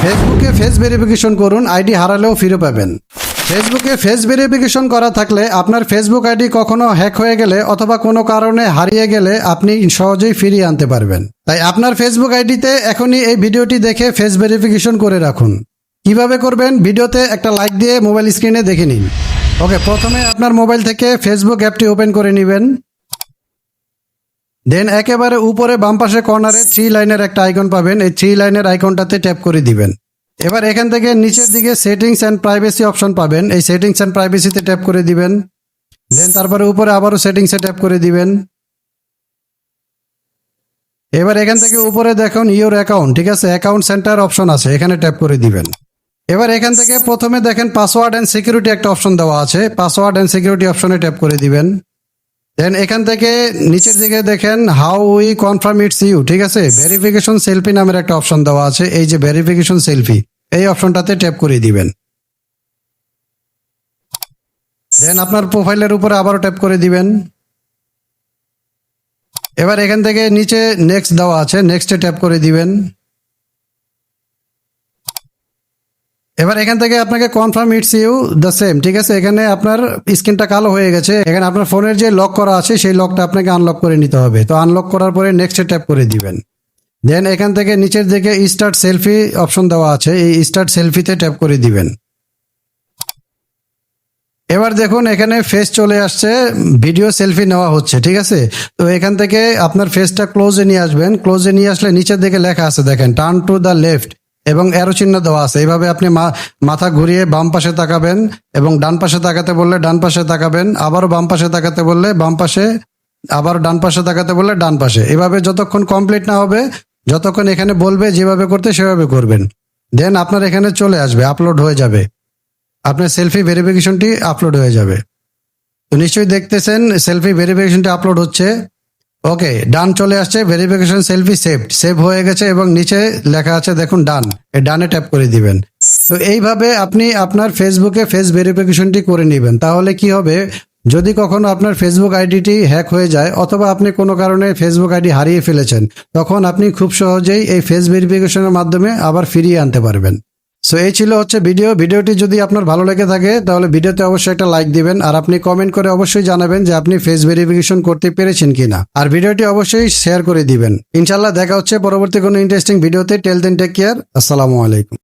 ফেসবুকে face verification করুন, ID হারালেও ফিরে পাবেন। ফেসবুকে ফেস ভেরিফিকেশন করা থাকলে আপনার ফেসবুক আইডি কখনো হ্যাক হয়ে গেলে অথবা কোনো কারণে হারিয়ে গেলে আপনি সহজেই ফিরিয়ে আনতে পারবেন। তাই আপনার ফেসবুক আইডিতে এখনই এই ভিডিওটি দেখে ফেস ভেরিফিকেশন করে রাখুন। কিভাবে করবেন ভিডিওতে একটা লাইক দিয়ে মোবাইল স্ক্রিনে দেখে নিন। ওকে, প্রথমে আপনার মোবাইল থেকে ফেসবুক অ্যাপটি ওপেন করে নেবেন। দেন একেবারে উপরে বাম পাশে কর্নারে 3 লাইনের একটা আইকন পাবেন, এই 3 লাইনের আইকনটাতে ট্যাপ করে দিবেন। এবার এখান থেকে নিচের দিকে সেটিংস অ্যান্ড প্রাইভেসি অপশন পাবেন, এই সেটিংস অ্যান্ড প্রাইভেসিতে ট্যাপ করে দিবেন। দেন তারপরে উপরে আবারও সেটিংসে ট্যাপ করে দিবেন। এবার এখান থেকে উপরে দেখুন ইওর অ্যাকাউন্ট, ঠিক আছে, অ্যাকাউন্ট সেন্টার অপশন আছে, এখানে ট্যাপ করে দিবেন। এবার এখান থেকে প্রথমে দেখেন পাসওয়ার্ড অ্যান্ড সিকিউরিটি একটা অপশন দেওয়া আছে, পাসওয়ার্ড অ্যান্ড সিকিউরিটি অপশনে ট্যাপ করে দিবেন। দেন এখান থেকে নিচের দিকে দেখেন how we confirm it's you, ঠিক আছে, ভেরিফিকেশন সেলফি নামের একটা অপশন দেওয়া আছে, এই যে ভেরিফিকেশন সেলফি, এই অপশনটাতে ট্যাপ করে দিবেন। দেন আপনার প্রোফাইলের উপরে আবারও ট্যাপ করে দিবেন। এবার এখান থেকে নিচে নেক্সট দেওয়া আছে, নেক্সটে ট্যাপ করে দিবেন। এবার এখান থেকে আপনাকে confirm it's you the same, ঠিক আছে, এখানে আপনার স্ক্রিনটা কালো হয়ে গেছে, এখানে আপনার ফোনের যে লক করা আছে সেই লকটা আপনাকে আনলক করে নিতে হবে। তো আনলক করার পরে নেক্সটে ট্যাপ করে দিবেন। দেন এখান থেকে নিচের দিকে স্টার্ট সেলফি অপশন দেওয়া আছে, এই স্টার্ট সেলফিতে ট্যাপ করে দিবেন। এবার দেখুন এখানে ফেস চলে আসছে, ভিডিও সেলফি নেওয়া হচ্ছে, ঠিক আছে। তো এখান থেকে আপনার ফেসটা ক্লোজে নিয়ে আসবেন, ক্লোজে নিয়ে আসলে নিচের দিকে লেখা আছে দেখেন টার্ন টু দ্য লেফট এবং অ্যারো চিহ্ন দেওয়া আছে, এইভাবে আপনি মাথা ঘুরিয়ে বাম পাশে তাকাবেন এবং ডান পাশে তাকাতে বললে ডান পাশে তাকাবেন, আবারও বাম পাশে তাকাতে বললে বাম পাশে, আবার ডান পাশে তাকাতে বললে ডান পাশে, এভাবে যতক্ষণ কমপ্লিট না হবে, যতক্ষণ এখানে বলবে যেভাবে করতে সেভাবে করবেন। দেন আপনার এখানে চলে আসবে, আপলোড হয়ে যাবে, আপনার সেলফি ভেরিফিকেশনটি আপলোড হয়ে যাবে। তো নিশ্চয়ই দেখতেছেন সেলফি ভেরিফিকেশনটি আপলোড হচ্ছে। ওকে, ডান চলে আসছে, ভেরিফিকেশন সেলফি সেভ হয়ে গেছে এবং নিচে লেখা আছে দেখুন ডান, এই ডানে ট্যাপ করে দিবেন। তো এইভাবে আপনি আপনার ফেসবুকে ফেস ভেরিফিকেশনটি করে নেবেন। তাহলে কি হবে, যদি কখনো আপনার ফেসবুক আইডিটি হ্যাক হয়ে যায় অথবা আপনি কোনো কারণে ফেসবুক আইডি হারিয়ে ফেলেছেন, তখন আপনি খুব সহজেই এই ফেস ভেরিফিকেশনের মাধ্যমে আবার ফিরিয়ে আনতে পারবেন। সো এই ছিল হচ্ছে ভিডিওটি যদি আপনার ভালো লেগে থাকে তাহলে ভিডিওতে অবশ্যই একটা লাইক দিবেন, আর আপনি কমেন্ট করে অবশ্যই জানাবেন যে আপনি ফেস ভেরিফিকেশন করতে পেরেছেন কিনা, আর ভিডিওটি অবশ্যই শেয়ার করে দিবেন। ইনশাআল্লাহ দেখা হচ্ছে পরবর্তী কোনো ইন্টারেস্টিং ভিডিওতে। টেল দেন টেক কেয়ার, আসসালামু আলাইকুম।